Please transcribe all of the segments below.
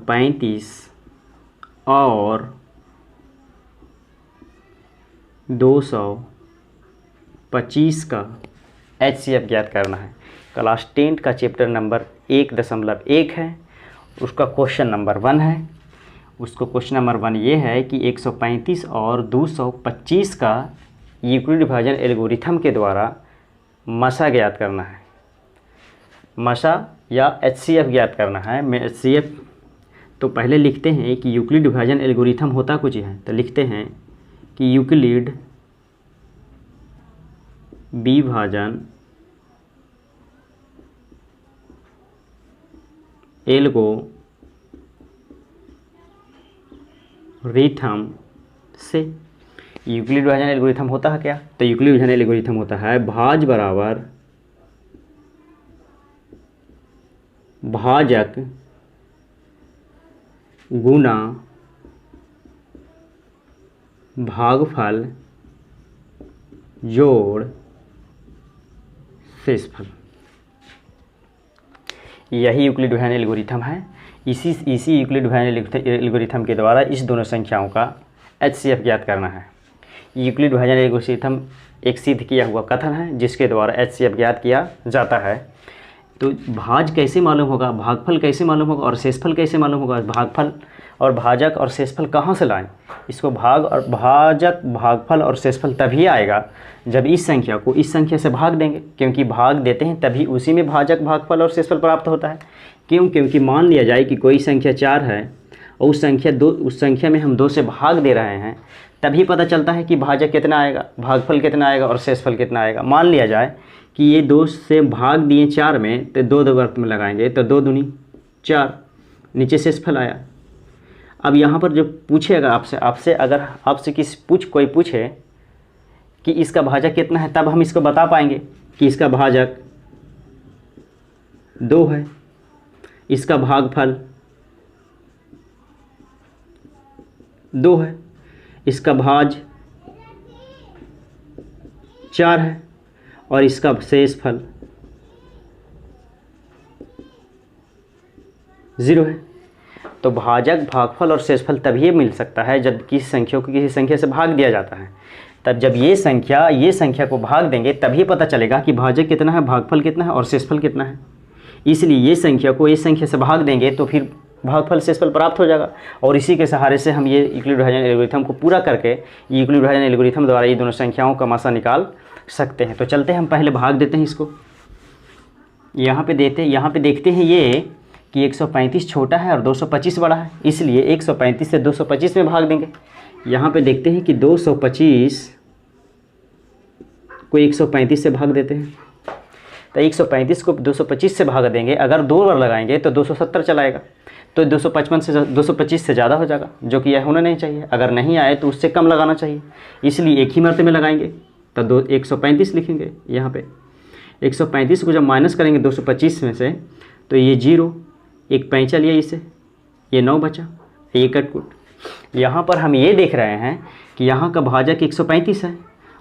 135 और 225 का HCF ज्ञात करना है। क्लास 10 का चैप्टर नंबर 1.1 है, उसका क्वेश्चन नंबर 1 है। उसको क्वेश्चन नंबर 1 ये है कि 135 और 225 का यूक्लिड विभाजन एल्गोरिथम के द्वारा मसा ज्ञात करना है। मसा या HCF ज्ञात करना है। मैं HCF तो पहले लिखते हैं कि यूक्लिड विभाजन एल्गोरिथम होता कुछ है, तो लिखते हैं कि यूक्लिड विभाजन एल्गोरिथम से यूक्लिड विभाजन एल्गोरिथम होता है क्या? तो यूक्लिड विभाजन एल्गोरिथम होता है भाज बराबर भाजक गुना भागफल जोड़ शेषफल। यही यूक्लिड विभाजन एल्गोरिथम है। इसी यूक्लिड विभाजन एल्गोरिथम के द्वारा इस दोनों संख्याओं का HCF ज्ञात करना है। यूक्लिड विभाजन एल्गोरिथम एक सिद्ध किया हुआ कथन है जिसके द्वारा HCF ज्ञात किया जाता है। तो भाज कैसे मालूम होगा, भागफल कैसे मालूम होगा और शेषफल कैसे मालूम होगा? भागफल और भाजक और शेषफल कहाँ से लाएं? इसको भाग और भाजक, भागफल और शेषफल तभी आएगा जब इस संख्या को इस संख्या से भाग देंगे, क्योंकि भाग देते हैं तभी उसी में भाजक, भागफल और शेषफल प्राप्त होता है। क्यों? क्योंकि मान लिया जाए कि कोई संख्या 4 है और उस संख्या में हम 2 से भाग दे रहे हैं, तभी पता चलता है कि भाजक कितना आएगा, भागफल कितना आएगा और शेषफल कितना आएगा। मान लिया जाए कि ये 2 से भाग दिए 4 में, तो 2 वर्ग में लगाएंगे तो 2 दूनी 4, नीचे शेषफल आया। अब यहाँ पर जो पूछेगा कोई पूछे कि इसका भाजक कितना है, तब हम इसको बता पाएंगे कि इसका भाजक 2 है, इसका भागफल 2 है, इसका भाज 4 है और इसका शेषफल 0 है। तो भाजक, भागफल और शेषफल तभी मिल सकता है जब किसी संख्या को किसी संख्या से भाग दिया जाता है। तब जब ये संख्या को भाग देंगे तभी पता चलेगा कि भाजक कितना है, भागफल कितना है और शेषफल कितना है। इसलिए ये संख्या को इस संख्या से भाग देंगे तो फिर भागफल शेषफल प्राप्त हो जाएगा। और इसी के सहारे से हम ये यूक्लिड विभाजन एल्गोरिथम को पूरा करके यूक्लिड विभाजन एल्गोरिथम द्वारा ये दोनों संख्याओं का मसा निकाल सकते हैं। तो चलते हैं, हम पहले भाग देते हैं इसको। यहाँ पे देखते हैं ये कि 135 छोटा है और 225 बड़ा है, इसलिए 135 से 225 में भाग देंगे। यहाँ पे देखते हैं कि 225 को 135 से भाग देते हैं, तो 135 को 225 से भाग देंगे। अगर 2 बार लगाएंगे तो 270 चलाएगा, तो 225 से ज़्यादा हो जाएगा, जो कि यह होना नहीं चाहिए। अगर नहीं आए तो उससे कम लगाना चाहिए, इसलिए एक ही मरते में लगाएंगे तो 135 लिखेंगे। यहाँ पे 135 को जब माइनस करेंगे 225 में से तो ये 0, एक पैंचा लिया इसे, ये 9 बचा, ये कटकुट। यहाँ पर हम ये देख रहे हैं कि यहाँ का भाजक 135 है,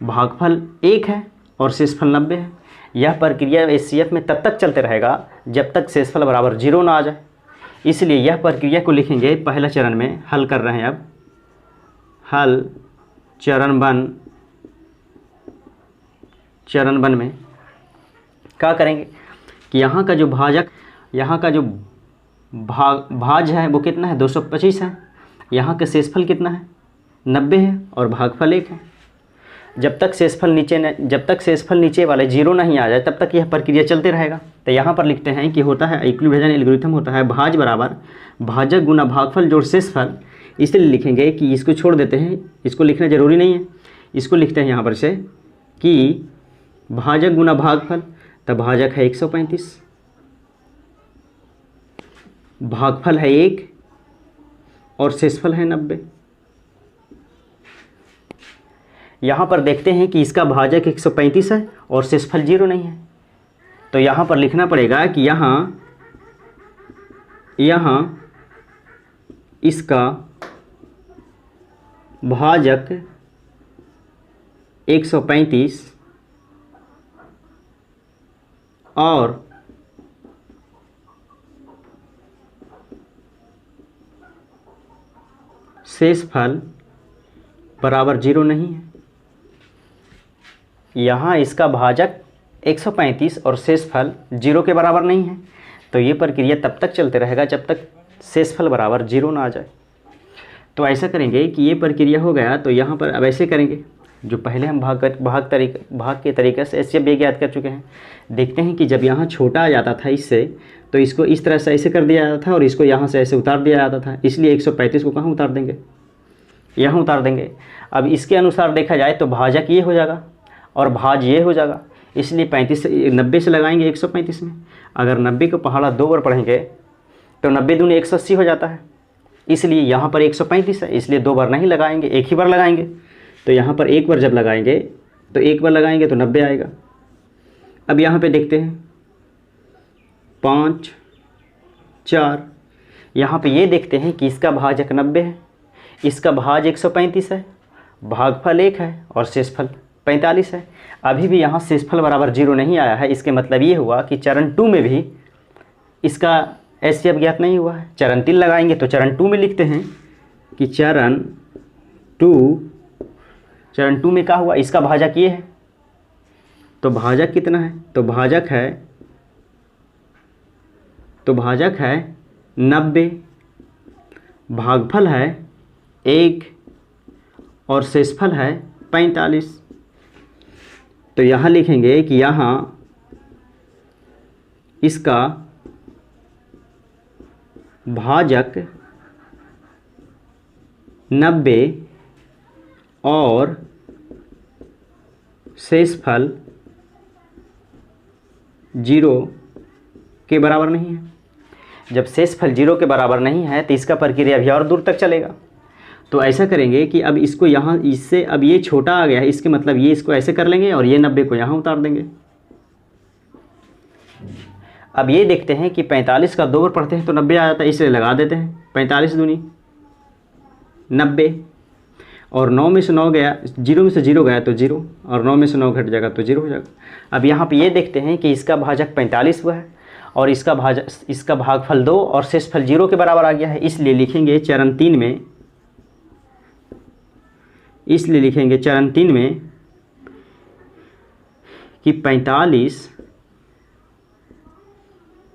भागफल 1 है और शेषफल 90 है। यह प्रक्रिया HCF में तब तक चलते रहेगा जब तक शेषफल बराबर 0 ना आ जाए। इसलिए यह प्रक्रिया को लिखेंगे पहला चरण में, हल कर रहे हैं अब। हल चरण 1 में क्या करेंगे कि यहाँ का जो भाज है वो कितना है, 225 है। यहाँ का शेषफल कितना है, 90 है और भागफल 1 है। जब तक शेषफल नीचे वाले 0 नहीं आ जाए तब तक यह प्रक्रिया चलते रहेगा। तो यहाँ पर लिखते हैं कि होता है यूक्लिड विभाजन एल्गोरिथम होता है भाज बराबर भाजक गुना भागफल जोड़ शेषफल। इसलिए लिखेंगे कि इसको छोड़ देते हैं, इसको लिखना जरूरी नहीं है। इसको लिखते हैं यहाँ पर से कि भाजक गुना भागफल, तब भाजक है 135, भागफल है 1 और शेषफल है 90। यहाँ पर देखते हैं कि इसका भाजक 135 है और शेषफल 0 नहीं है, तो यहाँ पर लिखना पड़ेगा कि यहाँ इसका भाजक 135 और शेषफल बराबर 0 नहीं है। यहाँ इसका भाजक 135 और शेषफल 0 के बराबर नहीं है, तो ये प्रक्रिया तब तक चलते रहेगा जब तक शेषफल बराबर 0 ना आ जाए। तो ऐसा करेंगे कि ये प्रक्रिया हो गया, तो यहाँ पर अब ऐसे करेंगे जो पहले हम भाग के तरीके से एचसीएफ भी ज्ञात कर चुके हैं। देखते हैं कि जब यहाँ छोटा आ जाता था इससे, तो इसको इस तरह से ऐसे कर दिया जाता था और इसको यहाँ से ऐसे उतार दिया जाता था, इसलिए 135 को कहाँ उतार देंगे, यहाँ उतार देंगे। अब इसके अनुसार देखा जाए तो भाजक ये हो जाएगा और भाज ये हो जाएगा, इसलिए 90 से लगाएंगे 135 में। अगर 90 को पहाड़ा 2 बार पढ़ेंगे तो 90 दूनी 180 हो जाता है, इसलिए यहाँ पर 135 है, इसलिए 2 बार नहीं लगाएंगे, एक ही बार लगाएंगे। तो यहाँ पर एक बार जब लगाएंगे तो 1 बार लगाएंगे तो 90 आएगा। अब यहाँ पे देखते हैं 5 4, यहाँ पे ये देखते हैं कि इसका भाजक 90 है, इसका भाज 135 है, भागफल 1 है और शेषफल 45 है। अभी भी यहाँ शेषफल बराबर 0 नहीं आया है, इसके मतलब ये हुआ कि चरण 2 में भी इसका एचसीएफ ज्ञात नहीं हुआ है। चरण 3 लगाएंगे तो चरण 2 में लिखते हैं कि चरण 2 में क्या हुआ, इसका भाजक ये है, तो भाजक कितना है, तो भाजक है 90, भागफल है 1 और शेषफल है 45। तो यहाँ लिखेंगे कि यहाँ इसका भाजक 90 और शेषफल 0 के बराबर नहीं है। जब शेषफल 0 के बराबर नहीं है तो इसका प्रक्रिया भी और दूर तक चलेगा। तो ऐसा करेंगे कि अब इसको यहाँ, इससे अब ये छोटा आ गया है, इसके मतलब ये इसको ऐसे कर लेंगे और ये 90 को यहाँ उतार देंगे। अब ये देखते हैं कि 45 का 2 बार पढ़ते हैं तो 90 आ जाता है, इसलिए लगा देते हैं 45 दूनी 90 और 9 में से 9 गया, 0 में से 0 गया तो 0 और 9 में से 9 घट जाएगा तो 0 हो जाएगा। अब यहाँ पे ये देखते हैं कि इसका भाजक 45 हुआ है और इसका भागफल 2 और शेषफल 0 के बराबर आ गया है, इसलिए लिखेंगे चरण 3 में कि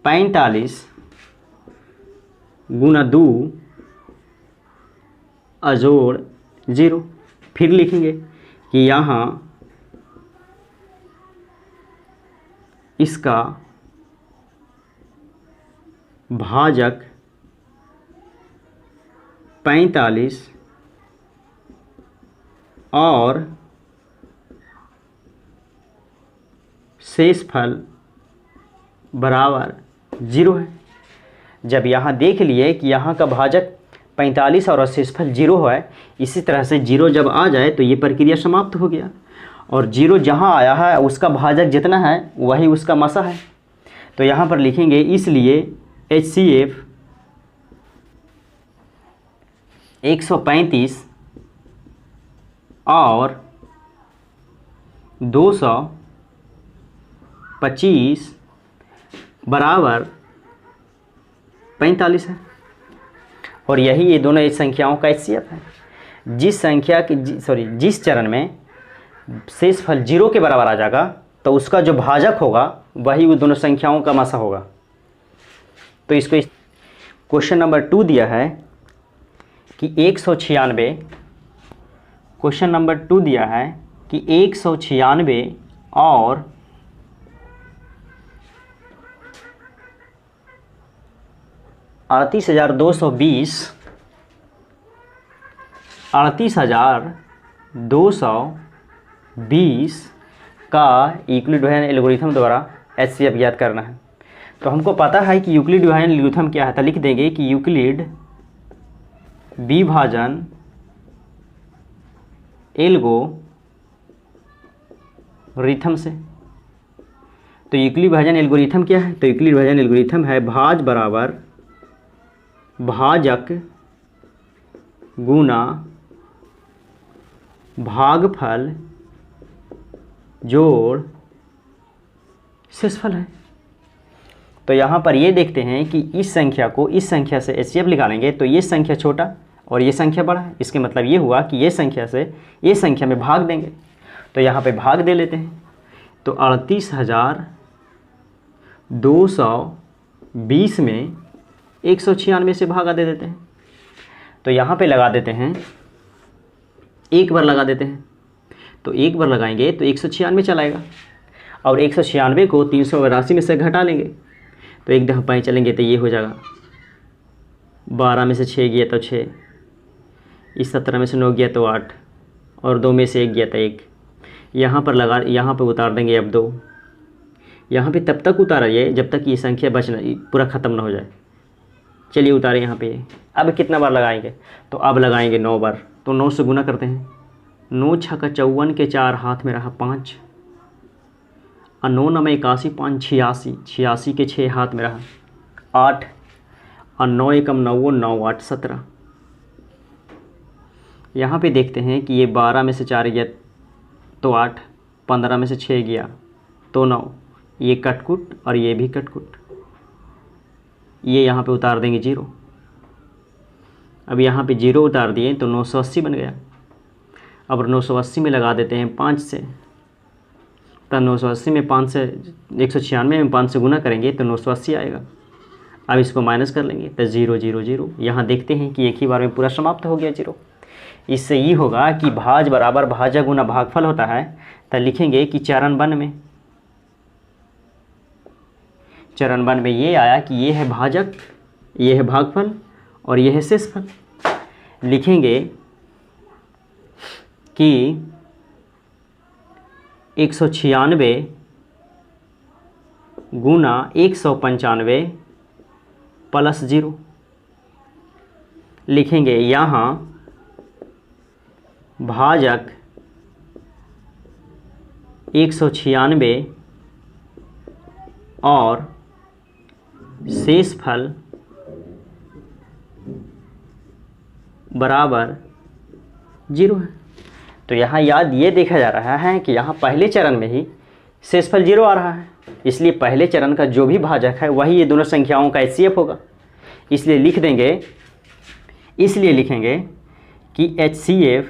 45 गुना 2 अजोड़ 0। फिर लिखेंगे कि यहाँ इसका भाजक 45 और शेषफल बराबर 0 है। जब यहाँ देख लिए कि यहाँ का भाजक 45 और शेषफल 0 है, इसी तरह से 0 जब आ जाए तो ये प्रक्रिया समाप्त हो गया और 0 जहाँ आया है उसका भाजक जितना है वही उसका मसा है। तो यहाँ पर लिखेंगे इसलिए HCF 135 और 225 बराबर 45 है और यही ये दोनों इस संख्याओं का HCF है। जिस चरण में शेषफल 0 के बराबर आ जाएगा तो उसका जो भाजक होगा वही वो दोनों संख्याओं का मसा होगा। तो इसको क्वेश्चन नंबर 2 दिया है कि 196, क्वेश्चन नंबर 2 दिया है कि 196 और 38,220 का यूक्लिड डिवीजन एल्गोरिथम द्वारा HCF ज्ञात करना है। तो हमको पता है कि यूक्लिड डिवीजन एल्गोरिथम क्या है, तो लिख देंगे कि यूक्लिड विभाजन एल्गोरिथम से। तो यूक्लिड विभाजन एल्गोरिथम क्या है, तो यूक्लिड विभाजन एल्गोरिथम है भाज बराबर भाजक गुना भागफल जोड़ शेषफल है। तो यहाँ पर ये देखते हैं कि इस संख्या को इस संख्या से HCF निकालेंगे तो ये संख्या छोटा और ये संख्या बड़ा है, इसके मतलब ये हुआ कि ये संख्या से ये संख्या में भाग देंगे। तो यहाँ पे भाग दे लेते हैं, तो 38,220 में 196 से भागा दे देते हैं। तो यहाँ पे लगा देते हैं, एक बार लगा देते हैं, तो एक बार लगाएंगे तो 196 चला आएगा, और 196 को 382 में से घटा लेंगे तो एक दफ़ा पाई चलेंगे तो ये हो जाएगा 12 में से 6 गया तो 6, इस 17 में से 9 गया तो 8, और 2 में से 1 गया तो 1। यहाँ पर उतार देंगे अब 2। यहाँ पे तब तक उतारिए जब तक ये संख्या बचना पूरा ख़त्म ना हो जाए। चलिए उतारें यहाँ पे। अब कितना बार लगाएंगे, तो अब लगाएंगे 9 बार। तो 9 से गुना करते हैं, 9 छक्का 54 के 4 हाथ में रहा 5, और 9 9 81, 5 86, 86 के 6 हाथ में रहा 8, और 9 एकम 9, 9 8 17। यहाँ पे देखते हैं कि ये 12 में से 4 गया तो 8, 15 में से 6 गया तो 9, ये कटकुट और ये भी कटकुट, ये यहाँ पे उतार देंगे 0। अब यहाँ पे 0 उतार दिए तो 980 बन गया। अब 980 में लगा देते हैं 5 से, तो 980 में 5 से 196 में 5 से गुना करेंगे तो 980 आएगा। अब इसको माइनस कर लेंगे तो 0 0 0। यहाँ देखते हैं कि एक ही बार में पूरा समाप्त हो गया 0। इससे ये होगा कि भाज बराबर भाजक गुना भागफल होता है। तो लिखेंगे कि चरणबद्ध में ये आया कि ये है भाजक, ये है भागफल और ये है शेषफल। लिखेंगे कि 196 गुना 195 प्लस 0। लिखेंगे यहाँ भाजक 196 और शेषफल बराबर 0 है। तो यहाँ याद ये देखा जा रहा है कि यहाँ पहले चरण में ही शेषफल 0 आ रहा है, इसलिए पहले चरण का जो भी भाजक है वही ये दोनों संख्याओं का HCF होगा। इसलिए लिखेंगे कि HCF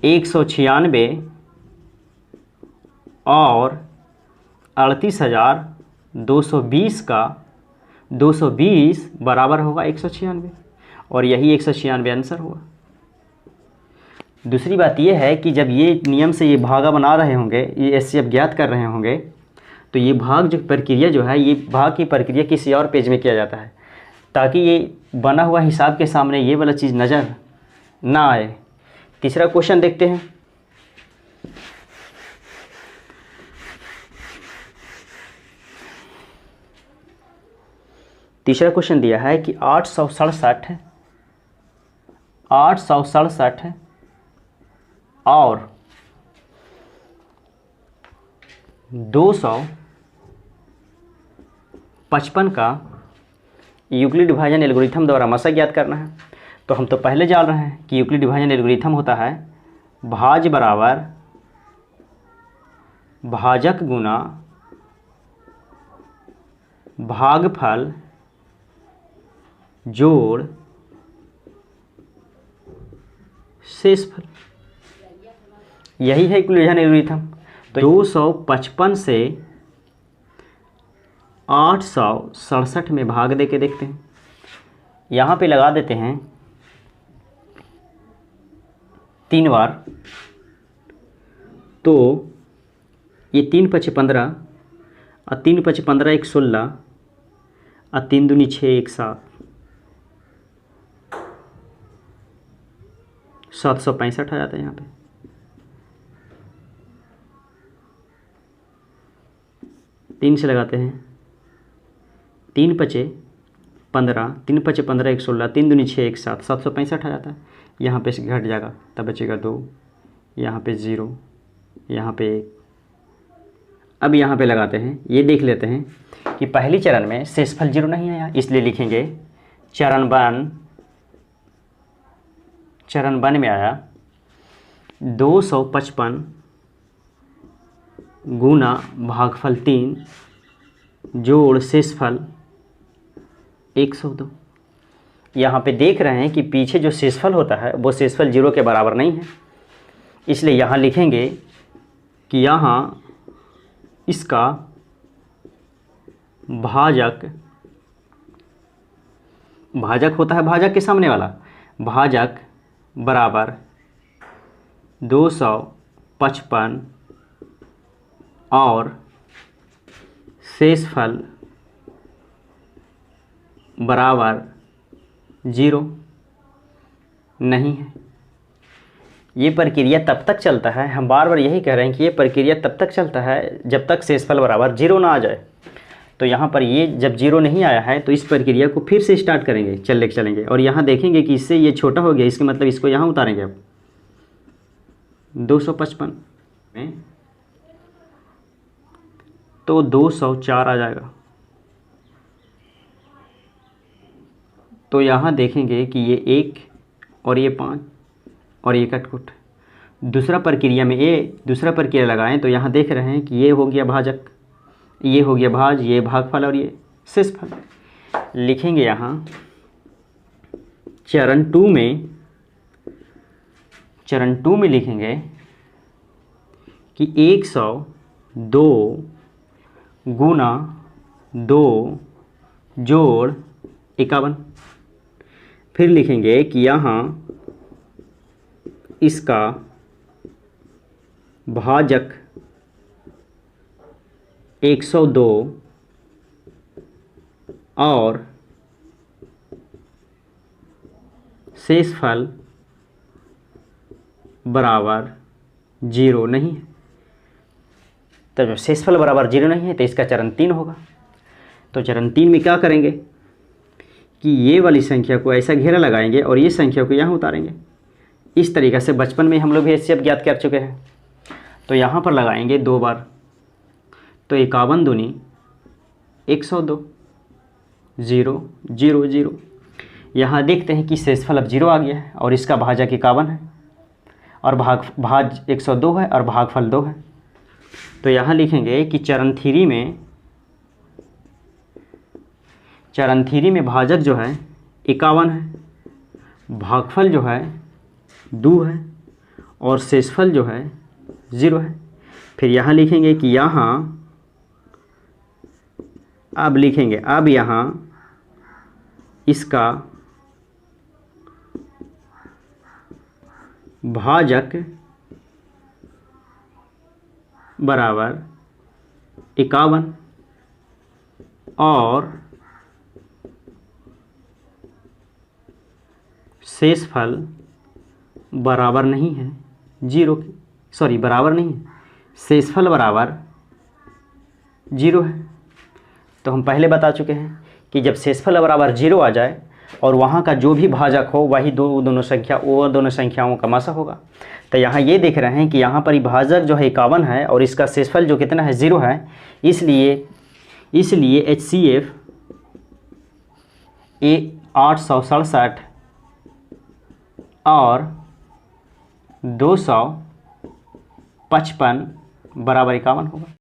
196 और 38,220 का 220 बराबर होगा 196, और यही 196 आंसर होगा। दूसरी बात यह है कि जब ये नियम से ये भागा बना रहे होंगे, ये HCF ज्ञात कर रहे होंगे, तो ये भाग जो प्रक्रिया जो है, ये भाग की प्रक्रिया किसी और पेज में किया जाता है ताकि ये बना हुआ हिसाब के सामने ये वाला चीज़ नज़र ना आए। तीसरा क्वेश्चन देखते हैं। तीसरा क्वेश्चन दिया है कि 867 और 255 का यूक्लिड विभाजन एल्गोरिथम द्वारा मसा ज्ञात करना है। तो हम तो पहले जान रहे हैं कि यूक्लिड विभाजन एल्गोरिथम होता है भाज बराबर भाजक गुना भागफल जोड़ शेषफल, यही है यूक्लिड विभाजन एल्गोरिथम। तो 255 से 867 में भाग दे के देखते हैं। यहाँ पे लगा देते हैं 3 बार, तो ये 3 5 15 और 3 5 15 1 16 और 3 दूनी 6 1 7, 765 आ जाता है। यहाँ पे 3 से लगाते हैं, 3 5 15, 3 5 15 1 16, 3 दूनी 6 1 7, 765 आ जाता है। यहाँ पे घट जाएगा, तब बचेगा 2, यहाँ पे 0, यहाँ पे 1। अब यहाँ पे लगाते हैं, ये देख लेते हैं कि पहली चरण में शेषफल 0 नहीं आया, इसलिए लिखेंगे चरणबद्ध में आया 255 गुना भागफल 3 जोड़ शेषफल 102। यहाँ पे देख रहे हैं कि पीछे जो शेषफल होता है वो शेषफल 0 के बराबर नहीं है, इसलिए यहाँ लिखेंगे कि यहाँ इसका भाजक होता है भाजक के सामने वाला, भाजक बराबर 255 और शेषफल बराबर 0 नहीं है। ये प्रक्रिया तब तक चलता है, हम बार बार यही कह रहे हैं कि ये प्रक्रिया तब तक चलता है जब तक शेषफल बराबर 0 ना आ जाए। तो यहाँ पर ये जब 0 नहीं आया है तो इस प्रक्रिया को फिर से स्टार्ट करेंगे, चलेंगे और यहाँ देखेंगे कि इससे ये छोटा हो गया, इसके मतलब इसको यहाँ उतारेंगे। अब 255 में तो 204 आ जाएगा। तो यहाँ देखेंगे कि ये 1 और ये 5 और ये कटकुट। दूसरा प्रक्रिया लगाएं तो यहाँ देख रहे हैं कि ये हो गया भाजक, ये हो गया भाज, ये भागफल और ये शेषफल। लिखेंगे यहाँ चरण 2 में लिखेंगे कि 102 गुना 2 जोड़ 51। फिर लिखेंगे कि यहाँ इसका भाजक 102 और शेषफल बराबर 0 नहीं है। तो जब शेषफल बराबर 0 नहीं है तो इसका चरण 3 होगा। तो चरण 3 में क्या करेंगे कि ये वाली संख्या को ऐसा घेरा लगाएंगे और ये संख्या को यहाँ उतारेंगे। इस तरीक़े से बचपन में हम लोग भी HCF ज्ञात कर चुके हैं। तो यहाँ पर लगाएंगे 2 बार, तो 51 दूनी 102, 0 0 0। यहाँ देखते हैं कि शेषफल अब 0 आ गया है और इसका भाजक 51 है और भाज 102 है और भागफल 2 है। तो यहाँ लिखेंगे कि चरण 3 में भाजक जो है 51 है, भागफल जो है 2 है और शेषफल जो है 0 है। फिर यहाँ लिखेंगे कि अब यहाँ इसका भाजक बराबर 51 और शेषफल बराबर नहीं है 0 की, बराबर नहीं है, शेषफल बराबर 0 है। तो हम पहले बता चुके हैं कि जब शेषफल बराबर 0 आ जाए और वहाँ का जो भी भाजक हो वही दोनों संख्याओं का मसा होगा। तो यहाँ ये देख रहे हैं कि यहाँ पर भाजक जो है 51 है और इसका शेषफल जो कितना है 0 है, इसलिए HCF 867 और 255 बराबर 51 होगा।